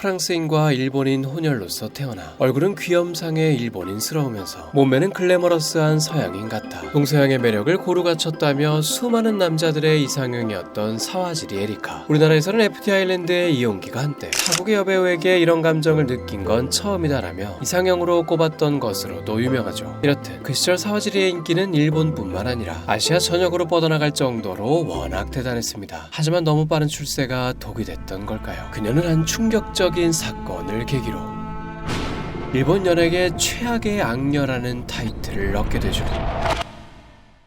프랑스인과 일본인 혼혈로서 태어나 얼굴은 귀염상의 일본인스러우면서 몸매는 글래머러스한 서양인 같아 동서양의 매력을 고루 갖췄다며 수많은 남자들의 이상형이었던 사와지리 에리카. 우리나라에서는 FT 아일랜드의 이용기가 한때 타국의 여배우에게 이런 감정을 느낀 건 처음이다라며 이상형으로 꼽았던 것으로도 유명하죠. 이렇듯 그 시절 사와지리의 인기는 일본뿐만 아니라 아시아 전역으로 뻗어나갈 정도로 워낙 대단했습니다. 하지만 너무 빠른 출세가 독이 됐던 걸까요? 그녀는 한 충격적인 사건을 계기로 일본 연예계 최악의 악녀라는 타이틀을 얻게 되죠.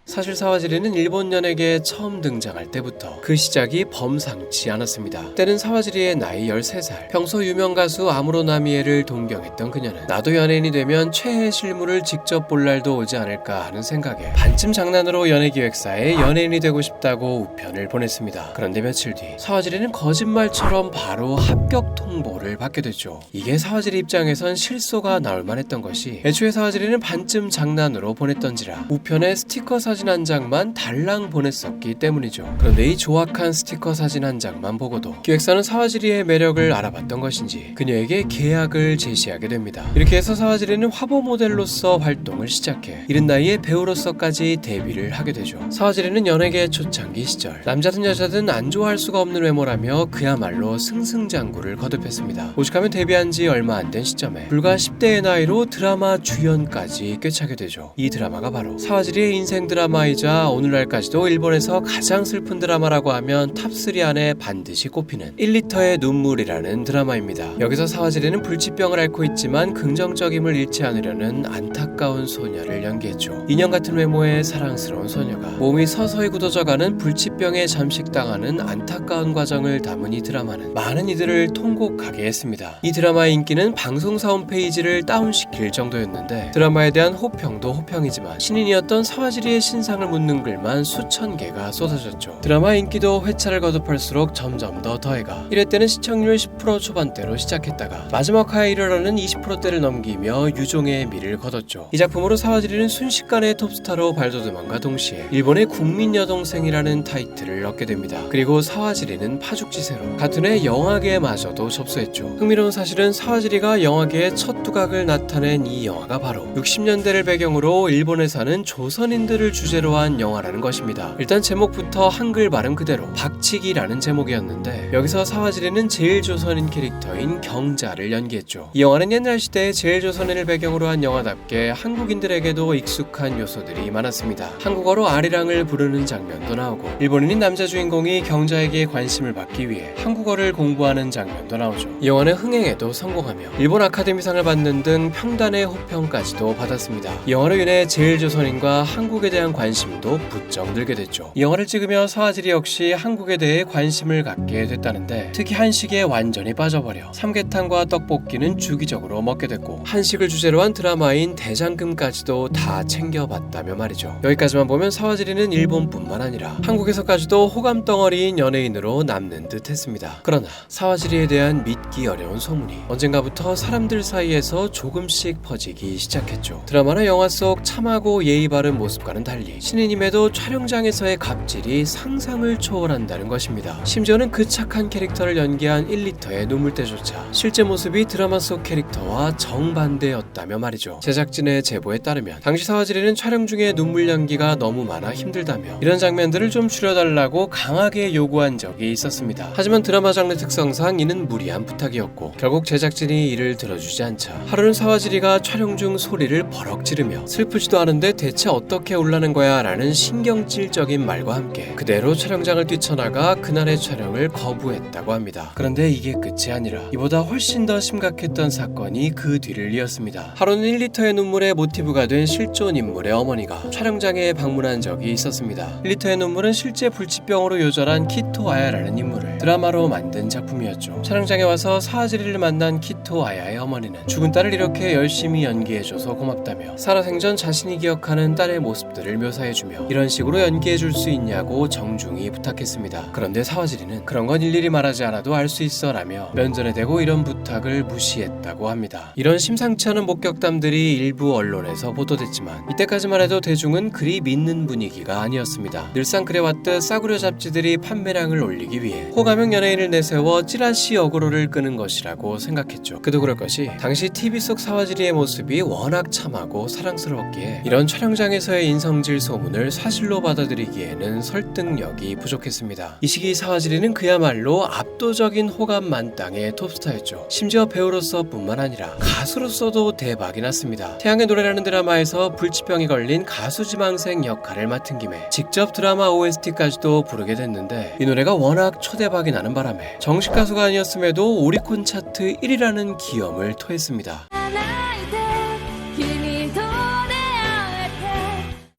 사실 사와지리는 일본 연예계에 처음 등장할 때부터 그 시작이 범상치 않았습니다. 때는 사와지리의 나이 13살. 평소 유명 가수 아무로 나미에를 동경했던 그녀는 나도 연예인이 되면 최애 실물을 직접 볼 날도 오지 않을까 하는 생각에 반쯤 장난으로 연예기획사에 연예인이 되고 싶다고 우편을 보냈습니다. 그런데 며칠 뒤 사와지리는 거짓말처럼 바로 합격 통보를 받게 됐죠. 이게 사와지리 입장에선 실소가 나올 만했던 것이 애초에 사와지리는 반쯤 장난으로 보냈던지라 우편에 스티커 사진 한 장만 달랑 보냈었기 때문이죠. 그런데 이 조악한 스티커 사진 한 장만 보고도 기획사는 사와지리의 매력을 알아봤던 것인지 그녀에게 계약을 제시하게 됩니다. 이렇게 해서 사와지리는 화보 모델로서 활동을 시작해 이른 나이에 배우로서까지 데뷔를 하게 되죠. 사와지리는 연예계 초창기 시절 남자든 여자든 안 좋아할 수가 없는 외모라며 그야말로 승승장구를 거듭했습니다. 오죽하면 데뷔한 지 얼마 안 된 시점에 불과 10대의 나이로 드라마 주연까지 꿰차게 되죠. 이 드라마가 바로 사와지리의 인생 드라마이자 오늘날까지도 일본에서 가장 슬픈 드라마라고 하면 탑3 안에 반드시 꼽히는 1리터의 눈물이라는 드라마입니다. 여기서 사와지리는 불치병을 앓고 있지만 긍정적임을 잃지 않으려는 안타까운 소녀를 연기했죠. 인형 같은 외모의 사랑스러운 소녀가 몸이 서서히 굳어져가는 불치병에 잠식당하는 안타까운 과정을 담은 이 드라마는 많은 이들을 통곡하게 했습니다. 이 드라마의 인기는 방송사 홈페이지를 다운시킬 정도였는데 드라마에 대한 호평도 호평이지만 신인이었던 사와지리의 신상을 묻는 글만 수천 개가 쏟아졌죠. 드라마 인기도 회차를 거듭할수록 점점 더 더해가 1회 때는 시청률 10% 초반대로 시작했다가 마지막 화에 이르러는 20%대를 넘기며 유종의 미를 거뒀죠. 이 작품으로 사와지리는 순식간에 톱스타로 발돋움함과 동시에 일본의 국민 여동생이라는 타이틀을 얻게 됩니다. 그리고 사와지리는 파죽지세로 같은 해 영화계마저도 접수했죠. 흥미로운 사실은 사와지리가 영화계의 첫 두각을 나타낸 이 영화가 바로 60년대를 배경으로 일본에 사는 조선인들을 주제로 한 영화라는 것입니다. 일단 제목부터 한글 발음 그대로 박치기라는 제목이었는데 여기서 사와지리는 제일조선인 캐릭터인 경자를 연기했죠. 이 영화는 옛날 시대의 제일조선인을 배경으로 한 영화답게 한국인들에게도 익숙한 요소들이 많았습니다. 한국어로 아리랑을 부르는 장면도 나오고 일본인인 남자 주인공이 경자에게 관심을 받기 위해 한국어를 공부하는 장면도 나오죠. 이 영화는 흥행에도 성공하며 일본 아카데미상을 받는 등 평단의 호평까지도 받았습니다. 이 영화로 인해 제일조선인과 한국에 대한 관심도 부쩍 늘게 됐죠. 이 영화를 찍으며 사와지리 역시 한국에 대해 관심을 갖게 됐다는데 특히 한식에 완전히 빠져버려 삼계탕과 떡볶이는 주기적으로 먹게 됐고 한식을 주제로 한 드라마인 대장금까지도 다 챙겨봤다며 말이죠. 여기까지만 보면 사와지리는 일본뿐만 아니라 한국에서까지도 호감덩어리인 연예인으로 남는 듯 했습니다. 그러나 사와지리에 대한 믿기 어려운 소문이 언젠가부터 사람들 사이에서 조금씩 퍼지기 시작했죠. 드라마나 영화 속 참하고 예의 바른 모습과는 달리 신인임에도 촬영장에서의 갑질이 상상을 초월한다는 것입니다. 심지어는 그 착한 캐릭터를 연기한 1리터의 눈물때조차 실제 모습이 드라마 속 캐릭터와 정반대였다며 말이죠. 제작진의 제보에 따르면 당시 사와지리는 촬영 중에 눈물 연기가 너무 많아 힘들다며 이런 장면들을 좀 줄여달라고 강하게 요구한 적이 있었습니다. 하지만 드라마 장르 특성상 이는 무리한 부탁이었고 결국 제작진이 이를 들어주지 않자 하루는 사와지리가 촬영 중 소리를 버럭 지르며 슬프지도 않은데 대체 어떻게 울라는 거야 라는 신경질적인 말과 함께 그대로 촬영장을 뛰쳐나가 그날의 촬영을 거부했다고 합니다. 그런데 이게 끝이 아니라 이보다 훨씬 더 심각했던 사건이 그 뒤를 이었습니다. 하루는 1리터의 눈물의 모티브가 된 실존 인물의 어머니가 촬영장에 방문한 적이 있었습니다. 1리터의 눈물은 실제 불치병으로 요절한 키토 아야라는 인물을 드라마로 만든 작품이었죠. 촬영장에 와서 사와지리를 만난 키토 아야의 어머니는 죽은 딸을 이렇게 열심히 연기해줘서 고맙다며 살아생전 자신이 기억하는 딸의 모습들을 묘사해주며 이런 식으로 연기해줄 수 있냐고 정중히 부탁했습니다. 그런데 사와지리는 그런 건 일일이 말하지 않아도 알 수 있어 라며 면전에 대고 이런 부탁을 무시했다고 합니다. 이런 심상치 않은 목격담들이 일부 언론에서 보도됐지만 이때까지만 해도 대중은 그리 믿는 분위기가 아니었습니다. 늘상 그래왔듯 싸구려 잡지들이 판매량을 올리기 위해 호감형 연예인을 내세워 찌라시 어그로를 끄는 것이라고 생각했죠. 그도 그럴 것이 당시 TV 속 사와지리의 모습이 워낙 참하고 사랑스러웠기에 이런 촬영장에서의 인성질 소문을 사실로 받아들이기에는 설득력이 부족했습니다. 이 시기 사와지리는 그야말로 압도적인 호감 만땅의 톱스타였죠. 심지어 배우로서 뿐만 아니라 가수로서도 대박이 났습니다. 태양의 노래라는 드라마에서 불치병이 걸린 가수 지망생 역할을 맡은 김에 직접 드라마 OST까지도 부르게 됐는데 이 노래가 워낙 초대박이 나는 바람에 정식 가수가 아니었음에도 오리콘 차트 1위라는 기염을 토했습니다.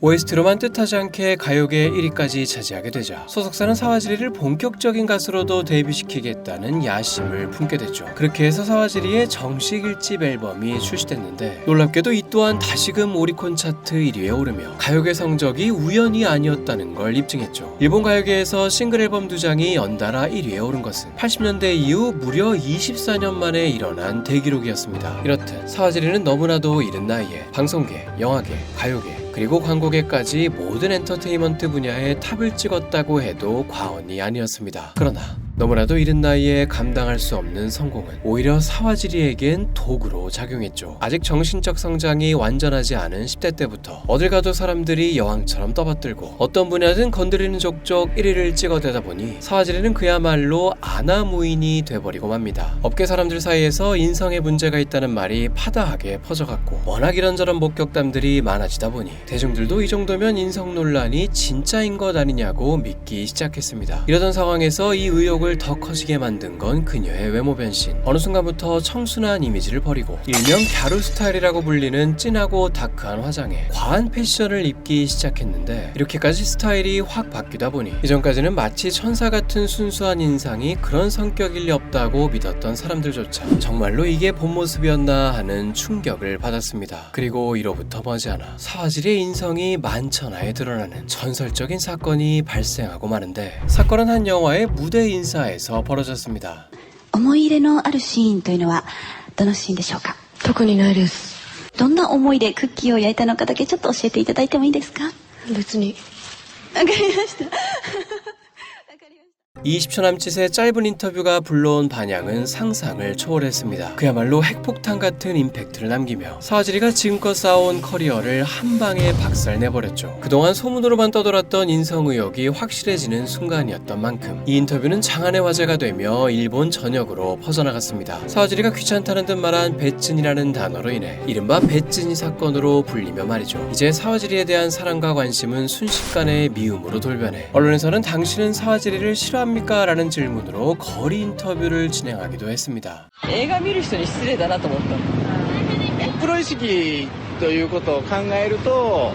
OST로만 뜻하지 않게 가요계 1위까지 차지하게 되자 소속사는 사와지리를 본격적인 가수로도 데뷔시키겠다는 야심을 품게 됐죠. 그렇게 해서 사와지리의 정식 1집 앨범이 출시됐는데 놀랍게도 이 또한 다시금 오리콘 차트 1위에 오르며 가요계 성적이 우연이 아니었다는 걸 입증했죠. 일본 가요계에서 싱글 앨범 2장이 연달아 1위에 오른 것은 80년대 이후 무려 24년 만에 일어난 대기록이었습니다. 이렇듯 사와지리는 너무나도 이른 나이에 방송계, 영화계, 가요계 그리고 광고계까지 모든 엔터테인먼트 분야에 탑을 찍었다고 해도 과언이 아니었습니다. 그러나 너무나도 이른 나이에 감당할 수 없는 성공은 오히려 사와지리에겐 도구로 작용했죠. 아직 정신적 성장이 완전하지 않은 10대 때부터 어딜 가도 사람들이 여왕처럼 떠받들고 어떤 분야든 건드리는 족족 1위를 찍어대다 보니 사와지리는 그야말로 아나무인이 돼버리고 맙니다. 업계 사람들 사이에서 인성에 문제가 있다는 말이 파다하게 퍼져갔고 워낙 이런저런 목격담들이 많아지다 보니 대중들도 이 정도면 인성 논란이 진짜인 것 아니냐고 믿기 시작했습니다. 이러던 상황에서 이 의혹을 더 커지게 만든 건 그녀의 외모 변신. 어느 순간부터 청순한 이미지를 버리고 일명 갸루 스타일이라고 불리는 진하고 다크한 화장에 과한 패션을 입기 시작했는데 이렇게까지 스타일이 확 바뀌다 보니 이전까지는 마치 천사 같은 순수한 인상이 그런 성격일 리 없다고 믿었던 사람들조차 정말로 이게 본 모습이었나 하는 충격을 받았습니다. 그리고 이로부터 머지않아 사와지리의 인성이 만천하에 드러나는 전설적인 사건이 발생하고 마는데 사건은 한 영화의 무대 인사에서 벌어졌습니다. 思い入れのあるシーンというのはどのシーンでしょうか？特にないです。どんな思いでクッキーを焼いたのかだけちょっと教えていただいてもいいですか？別に。わかりました。 20초 남짓의 짧은 인터뷰가 불러온 반향은 상상을 초월했습니다. 그야말로 핵폭탄 같은 임팩트를 남기며 사와지리가 지금껏 쌓아온 커리어를 한 방에 박살내버렸죠. 그동안 소문으로만 떠돌았던 인성 의혹이 확실해지는 순간이었던 만큼 이 인터뷰는 장안의 화제가 되며 일본 전역으로 퍼져나갔습니다. 사와지리가 귀찮다는 듯 말한 배찐이라는 단어로 인해 이른바 배찐이 사건으로 불리며 말이죠. 이제 사와지리에 대한 사랑과 관심은 순식간에 미움으로 돌변해 언론에서는 당신은 사와지리를 싫어합니까? 라는 질문으로 거리 인터뷰를 진행하기도 했습니다. 映画見る人に失礼だなと思った。プロ意識ということを考えると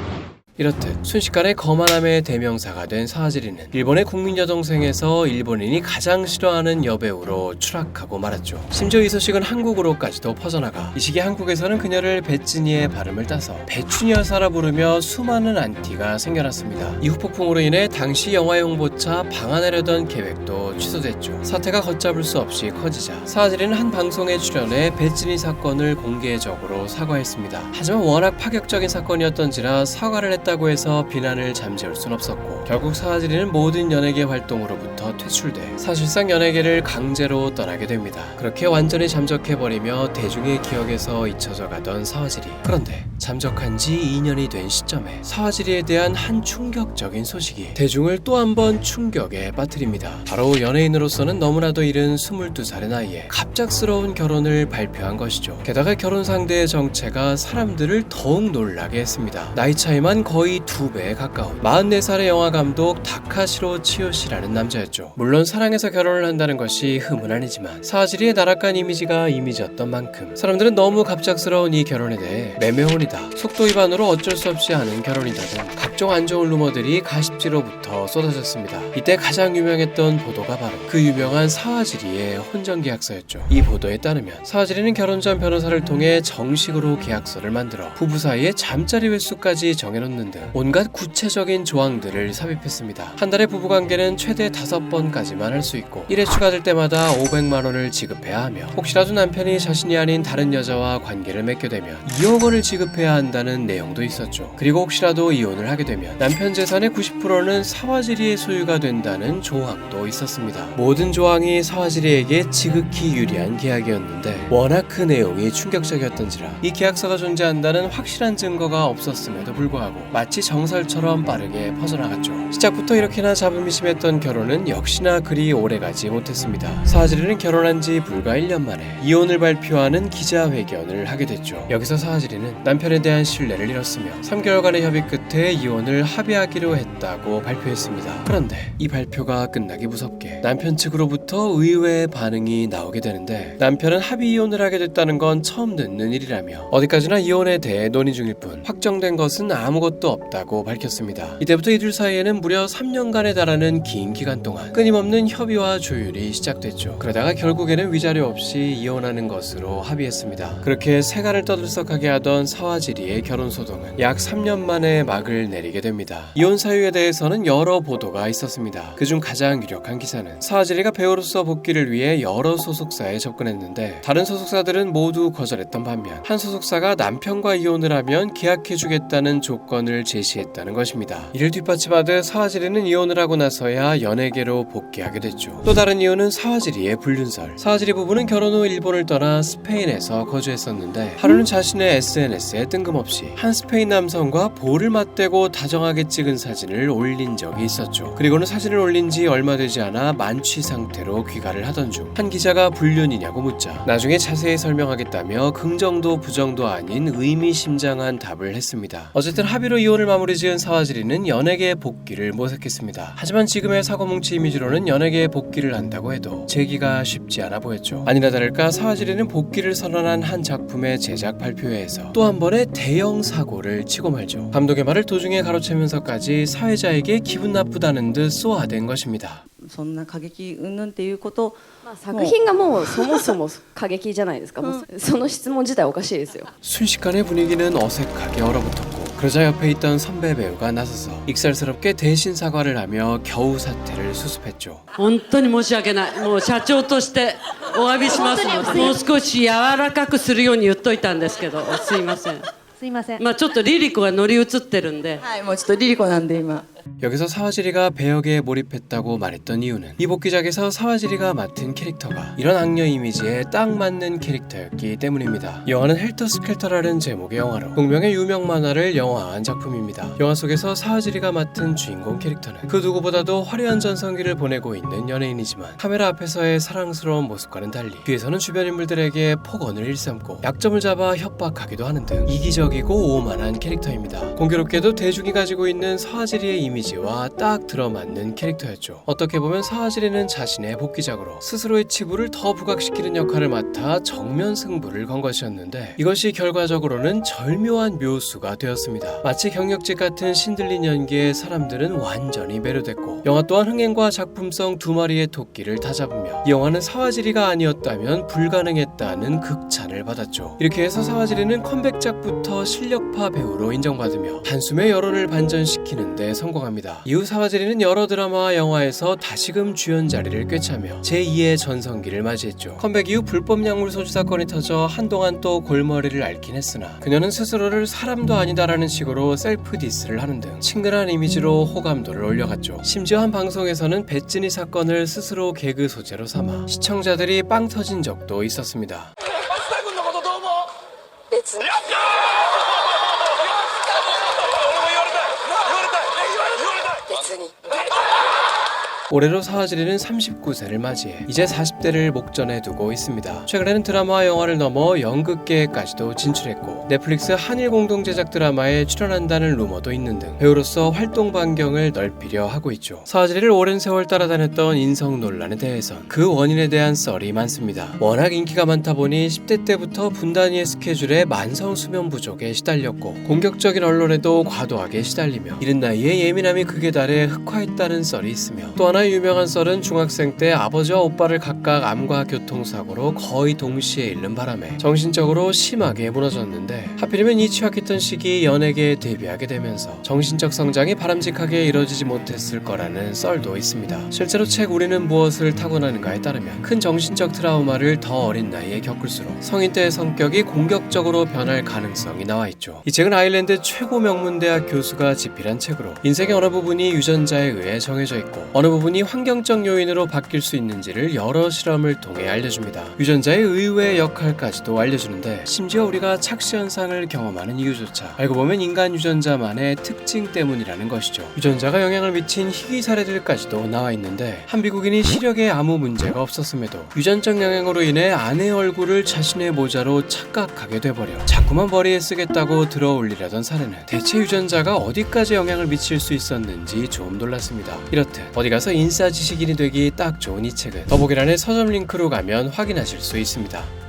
이렇듯 순식간에 거만함의 대명사가 된 사와지리는 일본의 국민 여동생에서 일본인이 가장 싫어하는 여배우로 추락하고 말았죠. 심지어 이 소식은 한국으로까지도 퍼져나가 이 시기 한국에서는 그녀를 배찐이의 발음을 따서 배춘이 여사라 부르며 수많은 안티가 생겨났습니다. 이 후폭풍으로 인해 당시 영화의 홍보차 방한하려던 계획도 취소됐죠. 사태가 걷잡을 수 없이 커지자 사와지리는 한 방송에 출연해 배찐이 사건을 공개적으로 사과했습니다. 하지만 워낙 파격적인 사건이었던지라 사과를 했다고 해서 비난을 잠재울 순 없었고 결국 사와지리는 모든 연예계 활동으로부터 퇴출돼 사실상 연예계를 강제로 떠나게 됩니다. 그렇게 완전히 잠적해버리며 대중의 기억에서 잊혀져 가던 사와지리. 그런데 잠적한 지 2년이 된 시점에 사와지리에 대한 한 충격적인 소식이 대중을 또 한 번 충격에 빠뜨립니다. 바로 연예인으로서는 너무나도 이른 22살의 나이에 갑작스러운 결혼을 발표한 것이죠. 게다가 결혼 상대의 정체가 사람들을 더욱 놀라게 했습니다. 나이 차이만 거의 2배에 가까운 44살의 영화감독 다카시로 치요시라는 남자였죠. 물론 사랑해서 결혼을 한다는 것이 흠은 아니지만 사와지리의 나락간 이미지가 이미지였던 만큼 사람들은 너무 갑작스러운 이 결혼에 대해 매매혼이다, 속도 위반으로 어쩔 수 없이 하는 결혼이다 등 각종 안 좋은 루머들이 가십지로부터 쏟아졌습니다. 이때 가장 유명했던 보도가 바로 그 유명한 사와지리의 혼전계약서였죠. 이 보도에 따르면 사와지리는 결혼 전 변호사를 통해 정식으로 계약서를 만들어 부부 사이의 잠자리 횟수까지 정해놓는 하는 등 온갖 구체적인 조항들을 삽입했습니다. 한 달에 부부관계는 최대 5번까지만 할 수 있고 1회 추가될 때마다 500만 원을 지급해야 하며 혹시라도 남편이 자신이 아닌 다른 여자와 관계를 맺게 되면 2억 원을 지급해야 한다는 내용도 있었죠. 그리고 혹시라도 이혼을 하게 되면 남편 재산의 90%는 사와지리의 소유가 된다는 조항도 있었습니다. 모든 조항이 사와지리에게 지극히 유리한 계약이었는데 워낙 그 내용이 충격적이었던지라 이 계약서가 존재한다는 확실한 증거가 없었음에도 불구하고 마치 정설처럼 빠르게 퍼져나갔죠. 시작부터 이렇게나 잡음이 심했던 결혼은 역시나 그리 오래가지 못했습니다. 사와지리는 결혼한 지 불과 1년 만에 이혼을 발표하는 기자회견을 하게 됐죠. 여기서 사와지리는 남편에 대한 신뢰를 잃었으며 3개월간의 협의 끝에 이혼을 합의하기로 했다고 발표했습니다. 그런데 이 발표가 끝나기 무섭게 남편 측으로부터 의외의 반응이 나오게 되는데 남편은 합의 이혼을 하게 됐다는 건 처음 듣는 일이라며 어디까지나 이혼에 대해 논의 중일 뿐 확정된 것은 아무것도 없다고 밝혔습니다. 이때부터 이들 사이에는 무려 3년간에 달하는 긴 기간 동안 끊임없는 협의와 조율이 시작됐죠. 그러다가 결국에는 위자료 없이 이혼하는 것으로 합의했습니다. 그렇게 세간을 떠들썩하게 하던 사와지리의 결혼 소동은 약 3년 만에 막을 내리게 됩니다. 이혼 사유에 대해서는 여러 보도가 있었습니다. 그중 가장 유력한 기사는 사와지리가 배우로서 복귀를 위해 여러 소속사에 접근했는데 다른 소속사들은 모두 거절했던 반면 한 소속사가 남편과 이혼을 하면 계약해주겠다는 조건을 제시했다는 것입니다. 이를 뒷받침하듯 사와지리는 이혼을 하고 나서야 연예계로 복귀하게 됐죠. 또 다른 이유는 사와지리의 불륜설. 사와지리 부부는 결혼 후 일본을 떠나 스페인에서 거주했었는데 하루는 자신의 SNS에 뜬금없이 한 스페인 남성과 볼을 맞대고 다정하게 찍은 사진을 올린 적이 있었죠. 그리고는 사진을 올린 지 얼마 되지 않아 만취 상태로 귀가를 하던 중 한 기자가 불륜이냐고 묻자 나중에 자세히 설명하겠다며 긍정도 부정도 아닌 의미심장한 답을 했습니다. 어쨌든 합의로 이혼을 마무리 지은 사와지리는 연예계에 복귀를 모색했습니다. 하지만 지금의 사고뭉치 이미지로는 연예계에 복귀를 한다고 해도 재기가 쉽지 않아 보였죠. 아니나 다를까 사와지리는 복귀를 선언한 한 작품의 제작 발표회에서 또 한 번의 대형 사고를 치고 말죠. 감독의 말을 도중에 가로채면서까지 사회자에게 기분 나쁘다는 듯 쏘아댄 것입니다. そんな過激云々っていうこと、作品がもうそもそも過激じゃないですか、もうその質問自体おかしいですよ。 순식간에 분위기는 어색하게 얼어붙었고 그러자 옆에 있던 선배 배우가 나서서 익살스럽게 대신 사과를 하며 겨우 사태를 수습했죠. 本当に申し訳ない。もう社長としてお詫びしますので、もう少し柔らかくするように言っといたんですけど、すいません。すいません。まあちょっとリリコが乗り移ってるんで。はい、もうちょっとリリコなんで今。 여기서 사와지리가 배역에 몰입했다고 말했던 이유는 이 복귀작에서 사와지리가 맡은 캐릭터가 이런 악녀 이미지에 딱 맞는 캐릭터였기 때문입니다. 영화는 헬터스켈터라는 제목의 영화로 동명의 유명 만화를 영화화한 작품입니다. 영화 속에서 사와지리가 맡은 주인공 캐릭터는 그 누구보다도 화려한 전성기를 보내고 있는 연예인이지만 카메라 앞에서의 사랑스러운 모습과는 달리 뒤에서는 주변 인물들에게 폭언을 일삼고 약점을 잡아 협박하기도 하는 등 이기적이고 오만한 캐릭터입니다. 공교롭게도 대중이 가지고 있는 사와지리의 이미지와 딱 들어맞는 캐릭터였죠. 어떻게 보면 사와지리는 자신의 복귀작으로 스스로의 치부를 더 부각시키는 역할을 맡아 정면 승부를 건 것이었는데 이것이 결과적으로는 절묘한 묘수가 되었습니다. 마치 경력직 같은 신들린 연기에 사람들은 완전히 매료됐고 영화 또한 흥행과 작품성 두 마리의 토끼를 다 잡으며 이 영화는 사와지리가 아니었다면 불가능했다는 극찬을 받았죠. 이렇게 해서 사와지리는 컴백작부터 실력파 배우로 인정받으며 단숨에 여론을 반전시키는 데 성공합니다. 이후 사와지리는 여러 드라마와 영화에서 다시금 주연 자리를 꿰차며 제2의 전성기를 맞이했죠. 컴백 이후 불법 약물 소지 사건이 터져 한동안 또 골머리를 앓긴 했으나 그녀는 스스로를 사람도 아니다라는 식으로 셀프 디스를 하는 등 친근한 이미지로 호감도를 올려갔죠. 심지어 한 방송에서는 배찐이 사건을 스스로 개그 소재로 삼아 시청자들이 빵 터진 적도 있었습니다. 올해로 사와지리는 39세를 맞이해 이제 40대를 목전에 두고 있습니다. 최근에는 드라마와 영화를 넘어 연극계까지도 진출했고 넷플릭스 한일 공동 제작 드라마에 출연한다는 루머도 있는 등 배우로서 활동 반경을 넓히려 하고 있죠. 사와지리를 오랜 세월 따라다녔던 인성 논란에 대해선 그 원인에 대한 썰이 많습니다. 워낙 인기가 많다 보니 10대 때부터 분단위의 스케줄에 만성 수면 부족에 시달렸고 공격적인 언론에도 과도하게 시달리며 이른 나이에 예민함이 극에 달해 흑화했다는 썰이 있으며 또 하나 하나 유명한 썰은 중학생 때 아버지와 오빠를 각각 암과 교통사고로 거의 동시에 잃는 바람에 정신적으로 심하게 무너졌는데, 하필이면 이 취약했던 시기 연예계에 데뷔하게 되면서 정신적 성장이 바람직하게 이뤄지지 못했을 거라는 썰도 있습니다. 실제로 책 우리는 무엇을 타고나는가에 따르면 큰 정신적 트라우마를 더 어린 나이에 겪을수록 성인 때의 성격이 공격적으로 변할 가능성이 나와 있죠. 이 책은 아일랜드 최고 명문대학 교수가 집필한 책으로 인생의 어느 부분이 유전자에 의해 정해져 있고 어느 부분이 환경적 요인으로 바뀔 수 있는지를 여러 실험을 통해 알려줍니다. 유전자의 의외의 역할까지도 알려주는데, 심지어 우리가 착시 현상을 경험하는 이유조차 알고 보면 인간 유전자만의 특징 때문이라는 것이죠. 유전자가 영향을 미친 희귀 사례들까지도 나와 있는데, 한 미국인이 시력에 아무 문제가 없었음에도 유전적 영향으로 인해 아내 얼굴을 자신의 모자로 착각하게 돼버려 자꾸만 머리에 쓰겠다고 들어올리려던 사례는 대체 유전자가 어디까지 영향을 미칠 수 있었는지 좀 놀랐습니다. 이렇듯 어디 가서 인싸 지식인이 되기 딱 좋은 이 책은 더보기란의 서점 링크로 가면 확인하실 수 있습니다.